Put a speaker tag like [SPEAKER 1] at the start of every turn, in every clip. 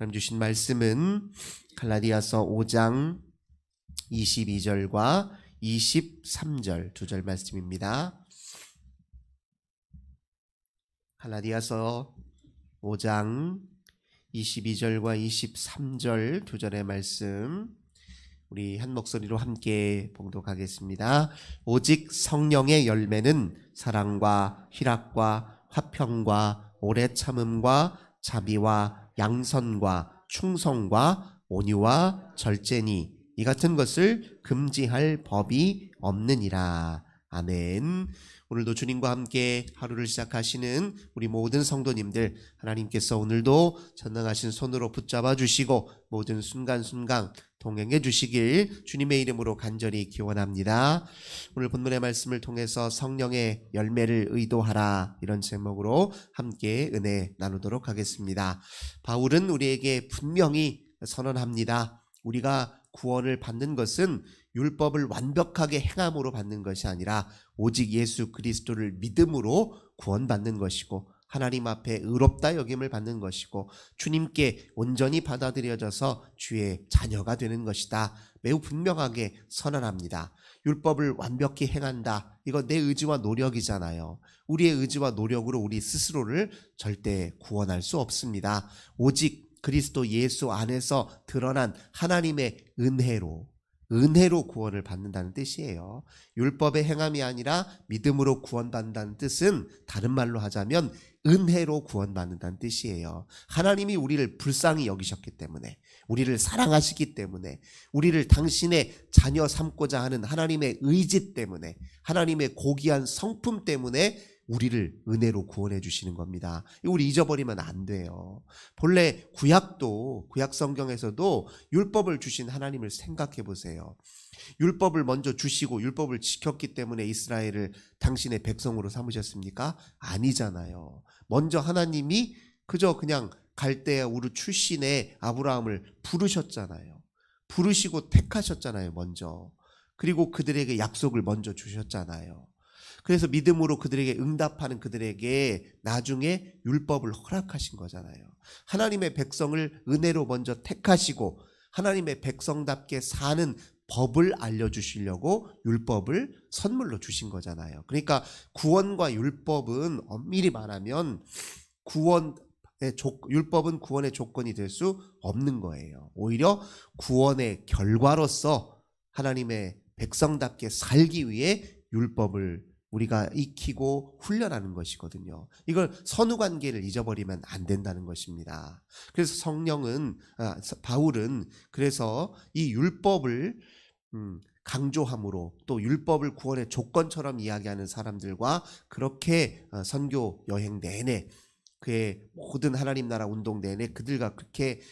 [SPEAKER 1] 하나님 주신 말씀은 갈라디아서 5장 22절과 23절 두 절 말씀입니다. 갈라디아서 5장 22절과 23절 두 절의 말씀 우리 한 목소리로 함께 봉독하겠습니다. 오직 성령의 열매는 사랑과 희락과 화평과 오래 참음과 자비와 양선과 충성과 온유와 절제니 이 같은 것을 금지할 법이 없느니라. 아멘. 오늘도 주님과 함께 하루를 시작하시는 우리 모든 성도님들, 하나님께서 오늘도 전능하신 손으로 붙잡아 주시고 모든 순간순간 동행해 주시길 주님의 이름으로 간절히 기원합니다. 오늘 본문의 말씀을 통해서 성령의 열매를 의도하라, 이런 제목으로 함께 은혜 나누도록 하겠습니다. 바울은 우리에게 분명히 선언합니다. 우리가 구원을 받는 것은 율법을 완벽하게 행함으로 받는 것이 아니라 오직 예수 그리스도를 믿음으로 구원받는 것이고, 하나님 앞에 의롭다 여김을 받는 것이고, 주님께 온전히 받아들여져서 주의 자녀가 되는 것이다. 매우 분명하게 선언합니다. 율법을 완벽히 행한다, 이거 내 의지와 노력이잖아요. 우리의 의지와 노력으로 우리 스스로를 절대 구원할 수 없습니다. 오직 그리스도 예수 안에서 드러난 하나님의 은혜로 구원을 받는다는 뜻이에요. 율법의 행함이 아니라 믿음으로 구원받는다는 뜻은 다른 말로 하자면 은혜로 구원받는다는 뜻이에요. 하나님이 우리를 불쌍히 여기셨기 때문에, 우리를 사랑하시기 때문에, 우리를 당신의 자녀 삼고자 하는 하나님의 의지 때문에, 하나님의 고귀한 성품 때문에 우리를 은혜로 구원해 주시는 겁니다. 우리 잊어버리면 안 돼요. 본래 구약 성경에서도 율법을 주신 하나님을 생각해 보세요. 율법을 먼저 주시고 율법을 지켰기 때문에 이스라엘을 당신의 백성으로 삼으셨습니까? 아니잖아요. 먼저 하나님이 그냥 갈대아 우르 출신의 아브라함을 부르셨잖아요. 부르시고 택하셨잖아요, 먼저. 그리고 그들에게 약속을 먼저 주셨잖아요. 그래서 믿음으로 그들에게 응답하는 그들에게 나중에 율법을 허락하신 거잖아요. 하나님의 백성을 은혜로 먼저 택하시고 하나님의 백성답게 사는 법을 알려주시려고 율법을 선물로 주신 거잖아요. 그러니까 구원과 율법은 엄밀히 말하면 율법은 구원의 조건이 될 수 없는 거예요. 오히려 구원의 결과로서 하나님의 백성답게 살기 위해 율법을 우리가 익히고 훈련하는 것이거든요. 이걸 선후관계를 잊어버리면 안 된다는 것입니다. 그래서 바울은 그래서 이 율법을 강조함으로, 또 율법을 구원의 조건처럼 이야기하는 사람들과 그렇게 선교 여행 내내, 그의 모든 하나님 나라 운동 내내 그들과 그렇게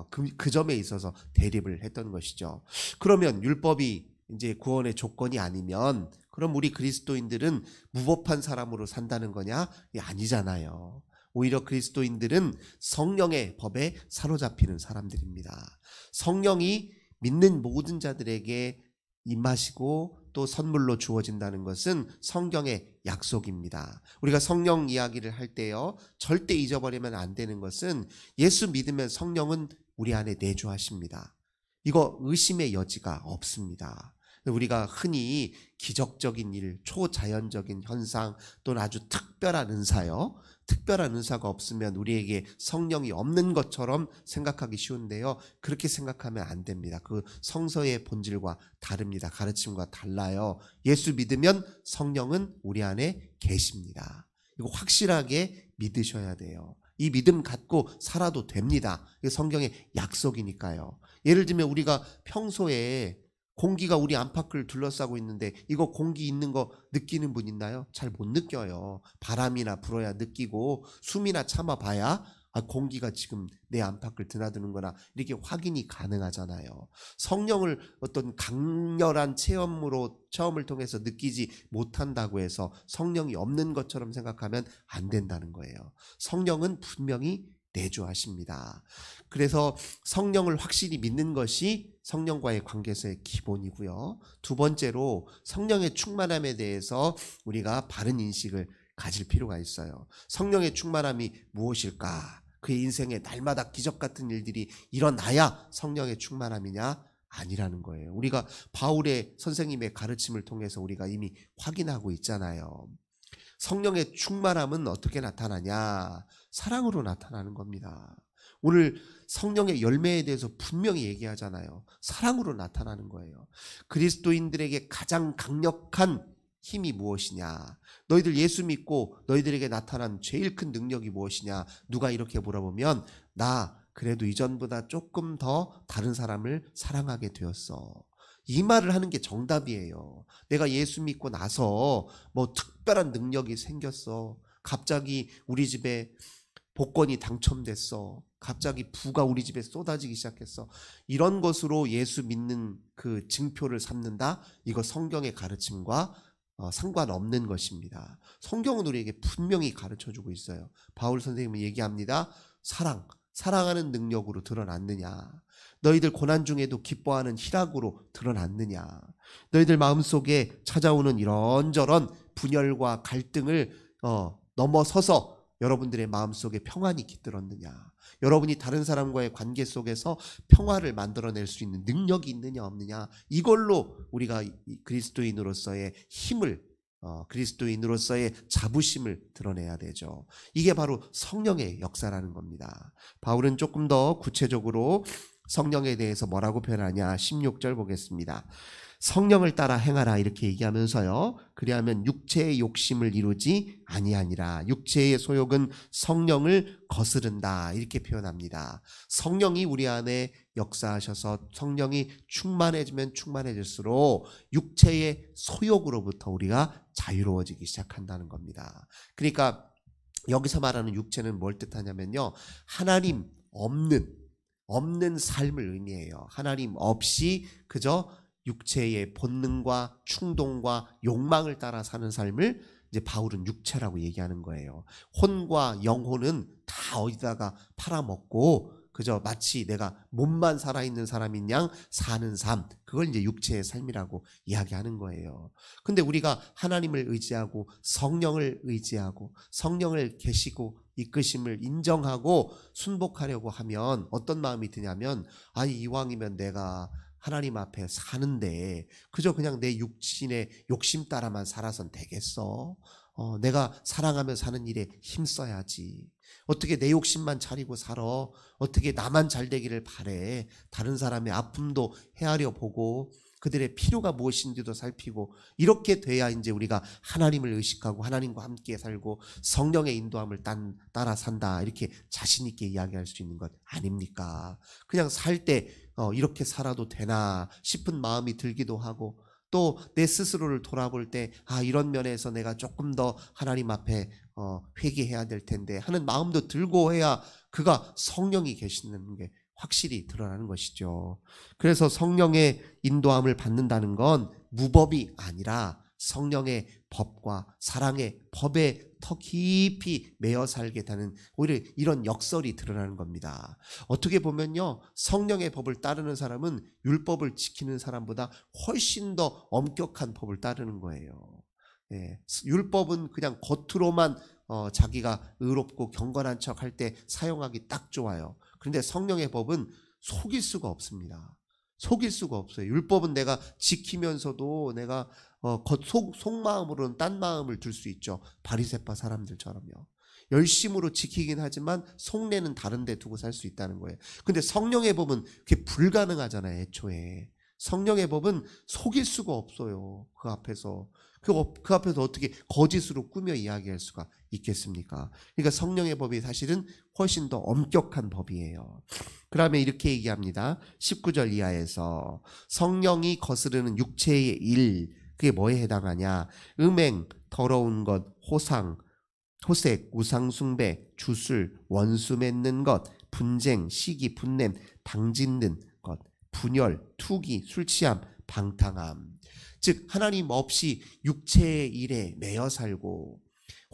[SPEAKER 1] 그 점에 있어서 대립을 했던 것이죠. 그러면 율법이 이제 구원의 조건이 아니면 그럼 우리 그리스도인들은 무법한 사람으로 산다는 거냐? 아니잖아요. 오히려 그리스도인들은 성령의 법에 사로잡히는 사람들입니다. 성령이 믿는 모든 자들에게 임하시고 또 선물로 주어진다는 것은 성경의 약속입니다. 우리가 성령 이야기를 할 때요, 절대 잊어버리면 안 되는 것은 예수 믿으면 성령은 우리 안에 내주하십니다. 이거 의심의 여지가 없습니다. 우리가 흔히 기적적인 일, 초자연적인 현상, 또는 아주 특별한 은사요, 특별한 은사가 없으면 우리에게 성령이 없는 것처럼 생각하기 쉬운데요, 그렇게 생각하면 안 됩니다. 그 성서의 본질과 다릅니다. 가르침과 달라요. 예수 믿으면 성령은 우리 안에 계십니다. 이거 확실하게 믿으셔야 돼요. 이 믿음 갖고 살아도 됩니다. 이게 성경의 약속이니까요. 예를 들면 우리가 평소에 공기가 우리 안팎을 둘러싸고 있는데 이거 공기 있는 거 느끼는 분 있나요? 잘 못 느껴요. 바람이나 불어야 느끼고 숨이나 참아봐야 공기가 지금 내 안팎을 드나드는구나, 이렇게 확인이 가능하잖아요. 성령을 어떤 강렬한 체험을 통해서 느끼지 못한다고 해서 성령이 없는 것처럼 생각하면 안 된다는 거예요. 성령은 분명히 내주하십니다. 그래서 성령을 확실히 믿는 것이 성령과의 관계에서의 기본이고요. 두 번째로 성령의 충만함에 대해서 우리가 바른 인식을 가질 필요가 있어요. 성령의 충만함이 무엇일까? 그의 인생에 날마다 기적 같은 일들이 일어나야 성령의 충만함이냐? 아니라는 거예요. 우리가 바울의 선생님의 가르침을 통해서 우리가 이미 확인하고 있잖아요. 성령의 충만함은 어떻게 나타나냐? 사랑으로 나타나는 겁니다. 오늘 성령의 열매에 대해서 분명히 얘기하잖아요. 사랑으로 나타나는 거예요. 그리스도인들에게 가장 강력한 힘이 무엇이냐? 너희들 예수 믿고 너희들에게 나타난 제일 큰 능력이 무엇이냐? 누가 이렇게 물어보면 나 그래도 이전보다 조금 더 다른 사람을 사랑하게 되었어. 이 말을 하는 게 정답이에요. 내가 예수 믿고 나서 뭐 특별한 능력이 생겼어. 갑자기 우리 집에 복권이 당첨됐어. 갑자기 부가 우리 집에 쏟아지기 시작했어. 이런 것으로 예수 믿는 그 증표를 삼는다? 이거 성경의 가르침과 상관없는 것입니다. 성경은 우리에게 분명히 가르쳐주고 있어요. 바울 선생님은 얘기합니다. 사랑하는 능력으로 드러났느냐? 너희들 고난 중에도 기뻐하는 희락으로 드러났느냐? 너희들 마음속에 찾아오는 이런저런 분열과 갈등을 넘어서서 여러분들의 마음속에 평안이 깃들었느냐? 여러분이 다른 사람과의 관계 속에서 평화를 만들어낼 수 있는 능력이 있느냐 없느냐? 이걸로 우리가 그리스도인으로서의 힘을 그리스도인으로서의 자부심을 드러내야 되죠. 이게 바로 성령의 역사라는 겁니다. 바울은 조금 더 구체적으로 성령에 대해서 뭐라고 표현하냐? 16절 보겠습니다. 성령을 따라 행하라 이렇게 얘기하면서요. 그리하면 육체의 욕심을 이루지 아니하니라. 육체의 소욕은 성령을 거스른다 이렇게 표현합니다. 성령이 우리 안에 역사하셔서 성령이 충만해지면 충만해질수록 육체의 소욕으로부터 우리가 자유로워지기 시작한다는 겁니다. 그러니까 여기서 말하는 육체는 뭘 뜻하냐면요. 하나님 없는 삶을 의미해요. 하나님 없이 그저 육체의 본능과 충동과 욕망을 따라 사는 삶을 이제 바울은 육체라고 얘기하는 거예요. 혼과 영혼은 다 어디다가 팔아먹고 그저 마치 내가 몸만 살아있는 사람인 양 사는 삶, 그걸 이제 육체의 삶이라고 이야기하는 거예요. 근데 우리가 하나님을 의지하고 성령을 의지하고 성령을 계시고 이끄심을 인정하고 순복하려고 하면 어떤 마음이 드냐면 이왕이면 내가 하나님 앞에 사는데 그저 그냥 내 육신의 욕심 따라만 살아선 되겠어? 내가 사랑하며 사는 일에 힘써야지. 어떻게 내 욕심만 차리고 살아? 어떻게 나만 잘 되기를 바래? 다른 사람의 아픔도 헤아려 보고 그들의 필요가 무엇인지도 살피고 이렇게 돼야 이제 우리가 하나님을 의식하고 하나님과 함께 살고 성령의 인도함을 따라 산다 이렇게 자신 있게 이야기할 수 있는 것 아닙니까? 그냥 살 때 이렇게 살아도 되나 싶은 마음이 들기도 하고 또 내 스스로를 돌아볼 때 이런 면에서 내가 조금 더 하나님 앞에 회개해야 될 텐데 하는 마음도 들고 해야 그가 성령이 계시는 게 확실히 드러나는 것이죠. 그래서 성령의 인도함을 받는다는 건 무법이 아니라 성령의 법과 사랑의 법에 더 깊이 매여 살게 되는 오히려 이런 역설이 드러나는 겁니다. 어떻게 보면요, 성령의 법을 따르는 사람은 율법을 지키는 사람보다 훨씬 더 엄격한 법을 따르는 거예요. 율법은 그냥 겉으로만 자기가 의롭고 경건한 척 할 때 사용하기 딱 좋아요. 그런데 성령의 법은 속일 수가 없습니다. 속일 수가 없어요. 율법은 내가 지키면서도 내가 속마음으로는 딴 마음을 둘 수 있죠. 바리새파 사람들처럼요. 열심으로 지키긴 하지만 속내는 다른 데 두고 살 수 있다는 거예요. 근데 성령의 법은 그게 불가능하잖아요. 애초에. 성령의 법은 속일 수가 없어요. 그 앞에서. 그 앞에서 어떻게 거짓으로 꾸며 이야기할 수가 있겠습니까? 그러니까 성령의 법이 사실은 훨씬 더 엄격한 법이에요. 그러면 이렇게 얘기합니다. 19절 이하에서 성령이 거스르는 육체의 일, 그게 뭐에 해당하냐? 음행, 더러운 것, 호상, 호색, 우상숭배, 주술, 원수 맺는 것, 분쟁, 시기, 분냄, 당짓는 것, 분열, 투기, 술취함, 방탕함. 즉 하나님 없이 육체의 일에 매여 살고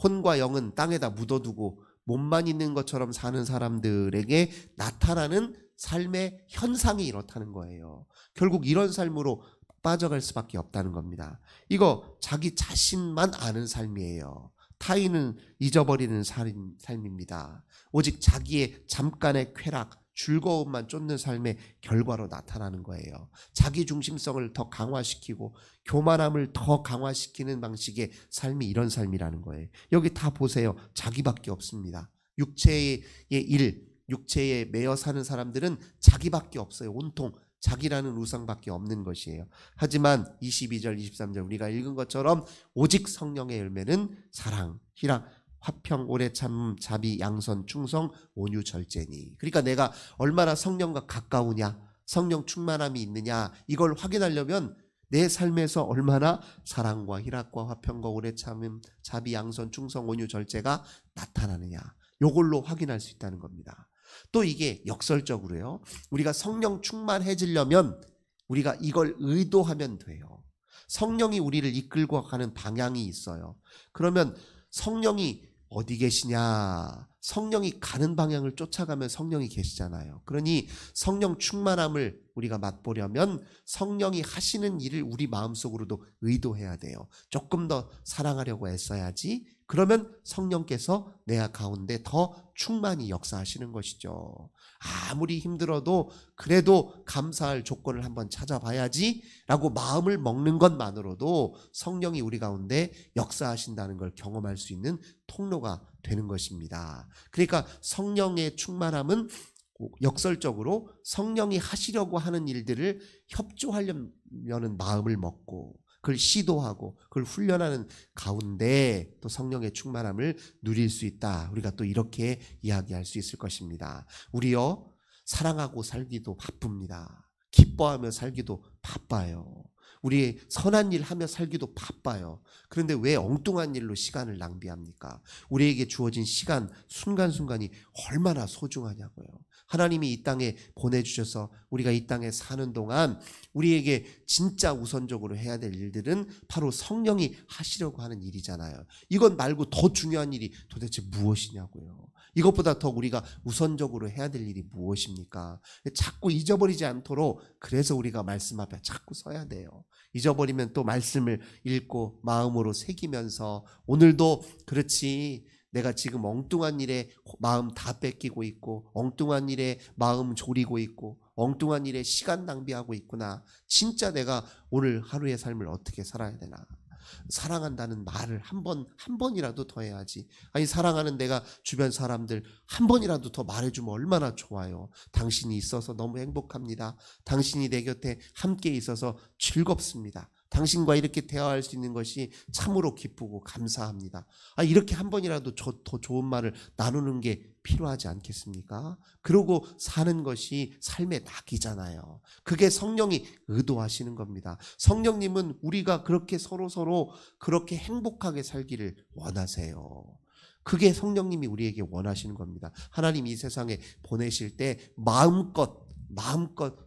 [SPEAKER 1] 혼과 영은 땅에다 묻어두고 몸만 있는 것처럼 사는 사람들에게 나타나는 삶의 현상이 이렇다는 거예요. 결국 이런 삶으로 빠져갈 수밖에 없다는 겁니다. 이거 자기 자신만 아는 삶이에요. 타인은 잊어버리는 삶입니다. 오직 자기의 잠깐의 쾌락, 즐거움만 쫓는 삶의 결과로 나타나는 거예요. 자기 중심성을 더 강화시키고 교만함을 더 강화시키는 방식의 삶이 이런 삶이라는 거예요. 여기 다 보세요. 자기밖에 없습니다. 육체의 일, 육체에 매여 사는 사람들은 자기밖에 없어요. 온통 자기라는 우상밖에 없는 것이에요. 하지만 22절, 23절 우리가 읽은 것처럼 오직 성령의 열매는 사랑, 희락, 화평, 오래 참음, 자비, 양선, 충성, 온유, 절제니. 그러니까 내가 얼마나 성령과 가까우냐, 성령 충만함이 있느냐, 이걸 확인하려면 내 삶에서 얼마나 사랑과 희락과 화평과 오래 참음, 자비, 양선, 충성, 온유, 절제가 나타나느냐, 이걸로 확인할 수 있다는 겁니다. 또 이게 역설적으로요, 우리가 성령 충만해지려면 우리가 이걸 의도하면 돼요. 성령이 우리를 이끌고 가는 방향이 있어요. 그러면 성령이 어디 계시냐? 성령이 가는 방향을 쫓아가면 성령이 계시잖아요. 그러니 성령 충만함을 우리가 맛보려면 성령이 하시는 일을 우리 마음속으로도 의도해야 돼요. 조금 더 사랑하려고 애써야지. 그러면 성령께서 내 가운데 더 충만히 역사하시는 것이죠. 아무리 힘들어도 그래도 감사할 조건을 한번 찾아봐야지 라고 마음을 먹는 것만으로도 성령이 우리 가운데 역사하신다는 걸 경험할 수 있는 통로가 되는 것입니다. 그러니까 성령의 충만함은 역설적으로 성령이 하시려고 하는 일들을 협조하려는 마음을 먹고 그걸 시도하고 그걸 훈련하는 가운데 또 성령의 충만함을 누릴 수 있다. 우리가 또 이렇게 이야기할 수 있을 것입니다. 우리요, 사랑하고 살기도 바쁩니다. 기뻐하며 살기도 바빠요. 우리 선한 일 하며 살기도 바빠요. 그런데 왜 엉뚱한 일로 시간을 낭비합니까? 우리에게 주어진 시간, 순간순간이 얼마나 소중하냐고요. 하나님이 이 땅에 보내주셔서 우리가 이 땅에 사는 동안 우리에게 진짜 우선적으로 해야 될 일들은 바로 성령이 하시려고 하는 일이잖아요. 이것 말고 더 중요한 일이 도대체 무엇이냐고요. 이것보다 더 우리가 우선적으로 해야 될 일이 무엇입니까? 자꾸 잊어버리지 않도록 그래서 우리가 말씀 앞에 자꾸 서야 돼요. 잊어버리면 또 말씀을 읽고 마음으로 새기면서 오늘도 그렇지, 내가 지금 엉뚱한 일에 마음 다 뺏기고 있고 엉뚱한 일에 마음 졸이고 있고 엉뚱한 일에 시간 낭비하고 있구나. 진짜 내가 오늘 하루의 삶을 어떻게 살아야 되나. 사랑한다는 말을 한 번이라도 더 해야지. 아니, 사랑하는 내가 주변 사람들 한 번이라도 더 말해주면 얼마나 좋아요. 당신이 있어서 너무 행복합니다. 당신이 내 곁에 함께 있어서 즐겁습니다. 당신과 이렇게 대화할 수 있는 것이 참으로 기쁘고 감사합니다. 이렇게 한 번이라도 더 좋은 말을 나누는 게 필요하지 않겠습니까? 그러고 사는 것이 삶의 낙이잖아요. 그게 성령이 의도하시는 겁니다. 성령님은 우리가 그렇게 서로 그렇게 행복하게 살기를 원하세요. 그게 성령님이 우리에게 원하시는 겁니다. 하나님 이 세상에 보내실 때 마음껏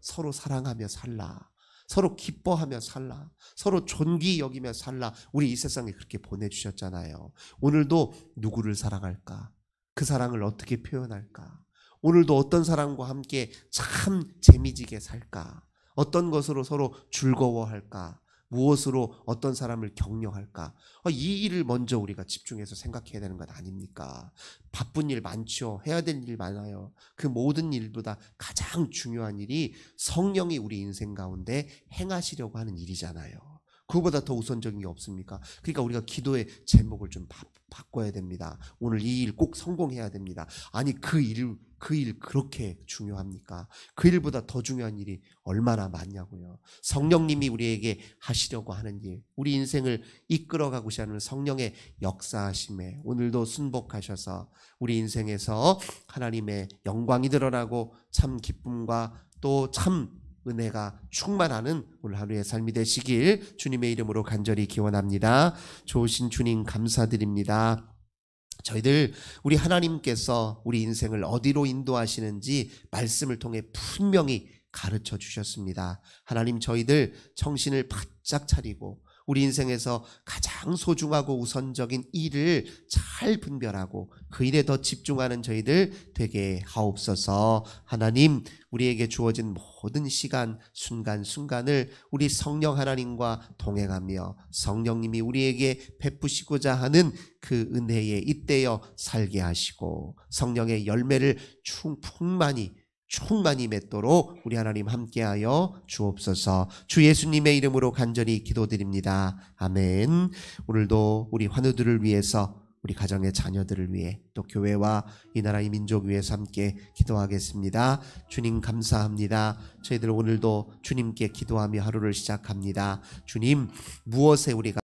[SPEAKER 1] 서로 사랑하며 살라. 서로 기뻐하며 살라. 서로 존귀 여기며 살라. 우리 이 세상에 그렇게 보내주셨잖아요. 오늘도 누구를 사랑할까? 그 사랑을 어떻게 표현할까? 오늘도 어떤 사람과 함께 참 재미지게 살까? 어떤 것으로 서로 즐거워할까? 무엇으로 어떤 사람을 격려할까? 이 일을 먼저 우리가 집중해서 생각해야 되는 것 아닙니까? 바쁜 일 많죠. 해야 될 일 많아요. 그 모든 일보다 가장 중요한 일이 성령이 우리 인생 가운데 행하시려고 하는 일이잖아요. 그거보다 더 우선적인 게 없습니까? 그러니까 우리가 기도의 제목을 좀 바꿔야 됩니다. 오늘 이 일 꼭 성공해야 됩니다. 아니, 그 일 그렇게 중요합니까? 그 일보다 더 중요한 일이 얼마나 많냐고요. 성령님이 우리에게 하시려고 하는 일, 우리 인생을 이끌어가고자 하는 성령의 역사하심에 오늘도 순복하셔서 우리 인생에서 하나님의 영광이 드러나고 참 기쁨과 또 참 은혜가 충만하는 오늘 하루의 삶이 되시길 주님의 이름으로 간절히 기원합니다. 좋으신 주님 감사드립니다. 저희들 우리 하나님께서 우리 인생을 어디로 인도하시는지 말씀을 통해 분명히 가르쳐 주셨습니다. 하나님, 저희들 정신을 바짝 차리고 우리 인생에서 가장 소중하고 우선적인 일을 잘 분별하고 그 일에 더 집중하는 저희들 되게 하옵소서. 하나님, 우리에게 주어진 모든 시간, 순간순간을 우리 성령 하나님과 동행하며 성령님이 우리에게 베푸시고자 하는 그 은혜에 잇대어 살게 하시고 성령의 열매를 충만히 맺도록 우리 하나님 함께하여 주옵소서. 주 예수님의 이름으로 간절히 기도드립니다. 아멘. 오늘도 우리 환우들을 위해서, 우리 가정의 자녀들을 위해, 또 교회와 이 나라의 민족 위해서 함께 기도하겠습니다. 주님 감사합니다. 저희들 오늘도 주님께 기도하며 하루를 시작합니다. 주님, 무엇에 우리가